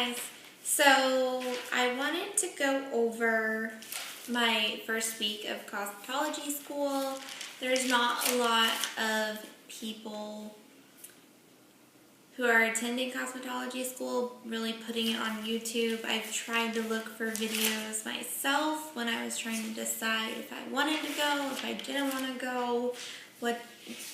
guys, so I wanted to go over my first week of cosmetology school. There's not a lot of people who are attending cosmetology school really putting it on YouTube. I've tried to look for videos myself when I was trying to decide if I wanted to go, if I didn't want to go, what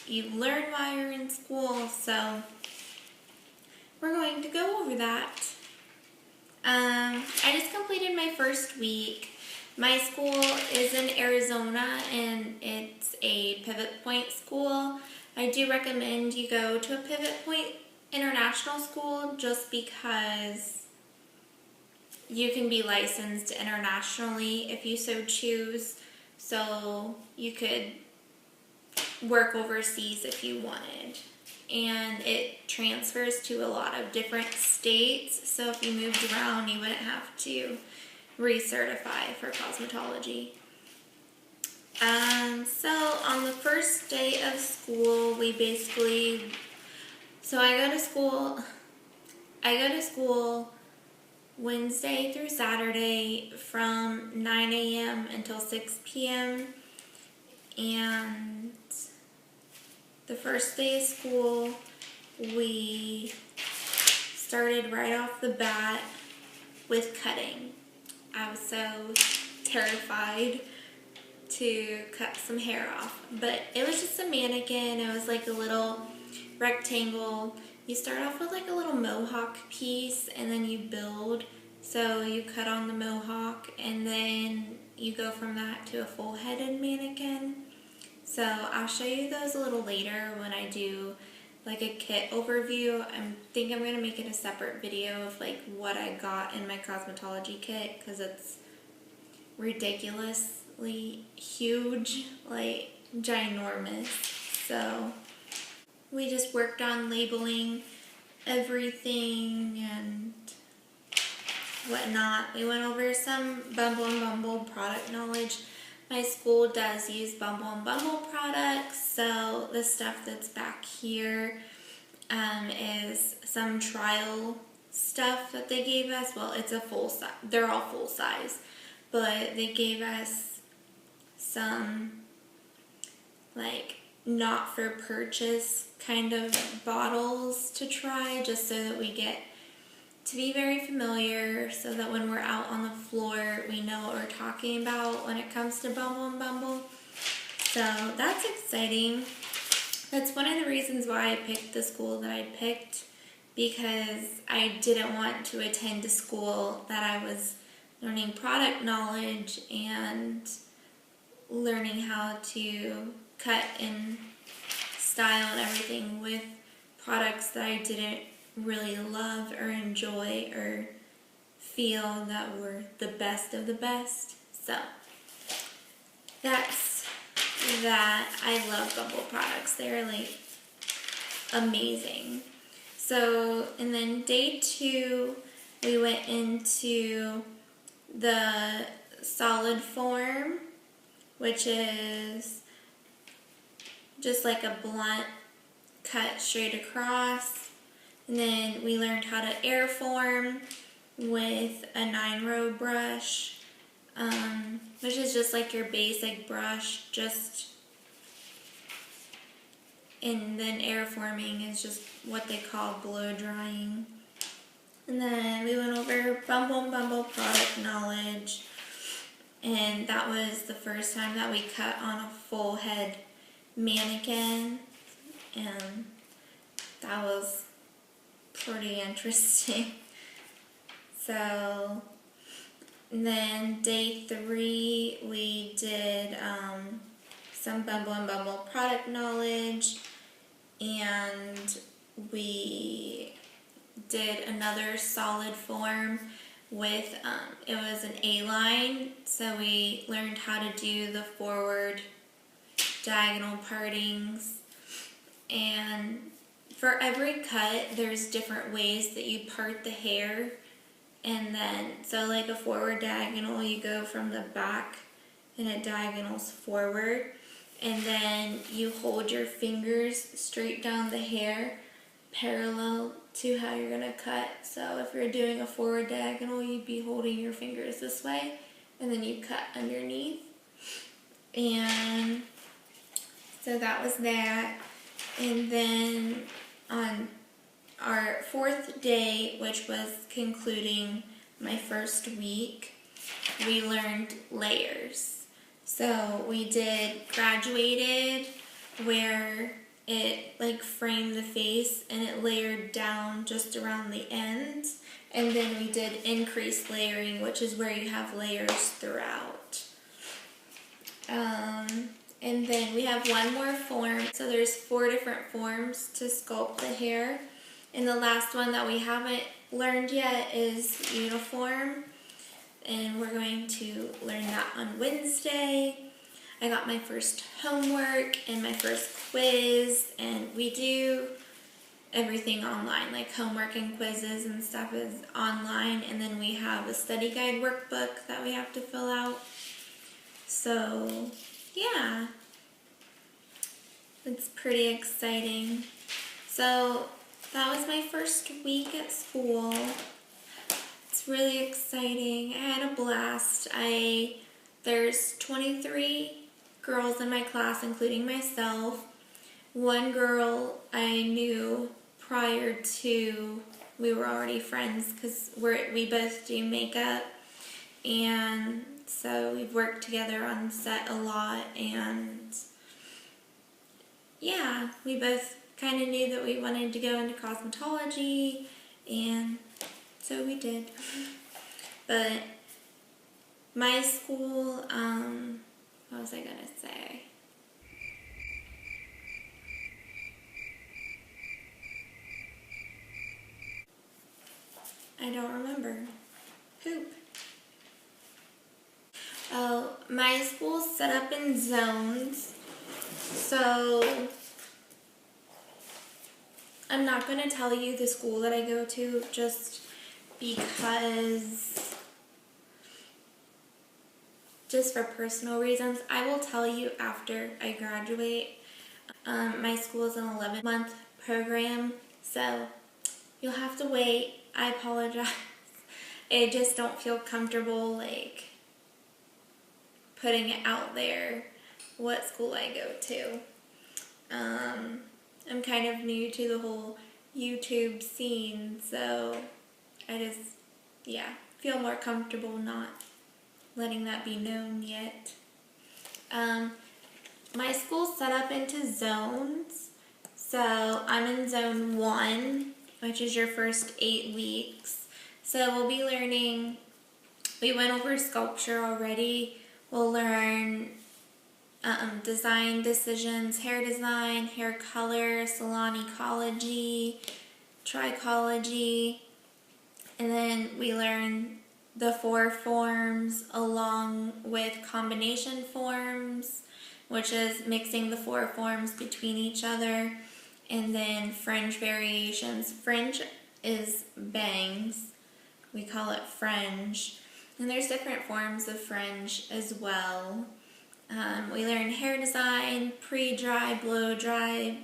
you learn while you're in school. So we're going to go over that. I just completed my first week. My school is in Arizona and it's a Pivot Point school. I do recommend you go to a Pivot Point international school just because you can be licensed internationally if you so choose. So you could work overseas if you wanted. And it transfers to a lot of different states, so if you moved around you wouldn't have to recertify for cosmetology. So on the first day of school, I go to school Wednesday through Saturday from 9 a.m. until 6 p.m. and the first day of school, we started right off the bat with cutting. I was so terrified to cut some hair off, but it was just a mannequin. It was like a little rectangle. You start off with like a little mohawk piece and then you build. So you cut on the mohawk and then you go from that to a full-headed mannequin. So I'll show you those a little later when I do like a kit overview. I think I'm going to make it a separate video of like what I got in my cosmetology kit because it's ridiculously huge, like ginormous. So we just worked on labeling everything and whatnot. We went over some Bumble and Bumble product knowledge. My school does use Bumble and Bumble products, so the stuff that's back here is some trial stuff that they gave us. Well, it's a full size. They're all full size, but they gave us some like not for purchase kind of bottles to try, just so that we get to be very familiar, so that when we're out on the floor, we know what we're talking about when it comes to Bumble and Bumble. So that's exciting. That's one of the reasons why I picked the school that I picked, because I didn't want to attend a school that I was learning product knowledge and learning how to cut and style and everything with products that I didn't really love or enjoy or feel that were the best of the best. So that's that. I love Bumble products. They're like amazing. So, and then day 2 we went into the solid form, which is just like a blunt cut straight across. And then we learned how to airform with a 9-row brush, which is just like your basic brush, and then airforming is just what they call blow drying. And then we went over Bumble and Bumble product knowledge, and that was the first time that we cut on a full head mannequin, and that was pretty interesting. So, and then day 3 we did some Bumble and Bumble product knowledge, and we did another solid form with it was an A-line, so we learned how to do the forward diagonal partings. And for every cut, there's different ways that you part the hair. And then, so like a forward diagonal, you go from the back and it diagonals forward. And then you hold your fingers straight down the hair, parallel to how you're gonna cut. So if you're doing a forward diagonal, you'd be holding your fingers this way, and then you cut underneath. And so that was that. And then on our 4th day, which was concluding my first week, we learned layers. So we did graduated, where it like framed the face and it layered down just around the ends. And then we did increased layering, which is where you have layers throughout. And then we have one more form. So there's 4 different forms to sculpt the hair. And the last one that we haven't learned yet is uniform. And we're going to learn that on Wednesday. I got my first homework and my first quiz, and we do everything online, like homework and quizzes and stuff is online, and then we have a study guide workbook that we have to fill out. So yeah, it's pretty exciting. So that was my first week at school. It's really exciting. I had a blast. There's 23 girls in my class, including myself. One girl I knew prior to, we were already friends because we both do makeup, and so we've worked together on set a lot, and yeah, we both kind of knew that we wanted to go into cosmetology, and so we did. But my school, what was I gonna say? I don't remember. Poop. Oh, my school's set up in zones, so I'm not gonna tell you the school that I go to just because, just for personal reasons. I will tell you after I graduate. My school is an 11-month program, so you'll have to wait. I apologize. I just don't feel comfortable like putting it out there what school I go to. I'm kind of new to the whole YouTube scene, so I just, feel more comfortable not letting that be known yet. My school's set up into zones, so I'm in zone 1, which is your first 8 weeks. So we'll be learning, we went over sculpture already. We'll learn design decisions, hair design, hair color, salon ecology, trichology, and then we learn the 4 forms along with combination forms, which is mixing the 4 forms between each other, and then fringe variations. Fringe is bangs. We call it fringe. And there's different forms of fringe as well. We learn hair design, pre-dry, blow-dry,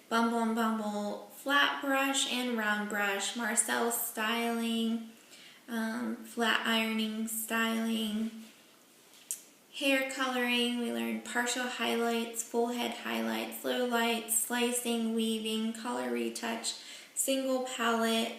bumble and bumble, flat brush and round brush, Marcel styling, flat ironing styling, hair coloring. We learn partial highlights, full head highlights, low lights, slicing, weaving, color retouch, single palette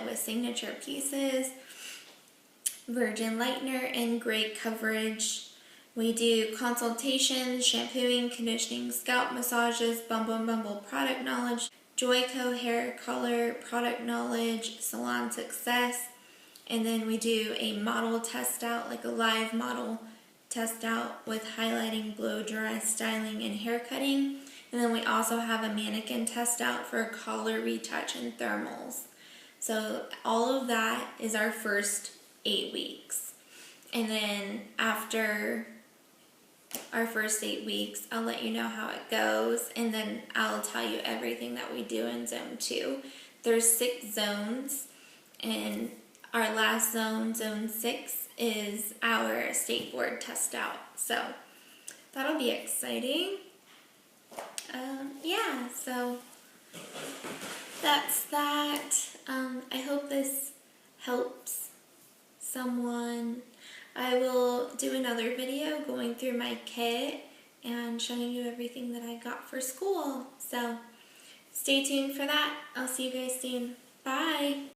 with signature pieces, virgin lightener, and gray coverage. We do consultations, shampooing, conditioning, scalp massages, Bumble and Bumble product knowledge, Joico hair color, product knowledge, salon success, and then we do a model test out, like a live model test out with highlighting, blow dry, styling, and hair cutting. And then we also have a mannequin test out for color retouch and thermals. So all of that is our first 8 weeks. And then after our first 8 weeks, I'll let you know how it goes, and then I'll tell you everything that we do in zone 2. There's 6 zones, and our last zone, zone 6, is our state board test out. So that'll be exciting. So that's that. I hope this helps someone. I will do another video going through my kit and showing you everything that I got for school. So stay tuned for that. I'll see you guys soon. Bye!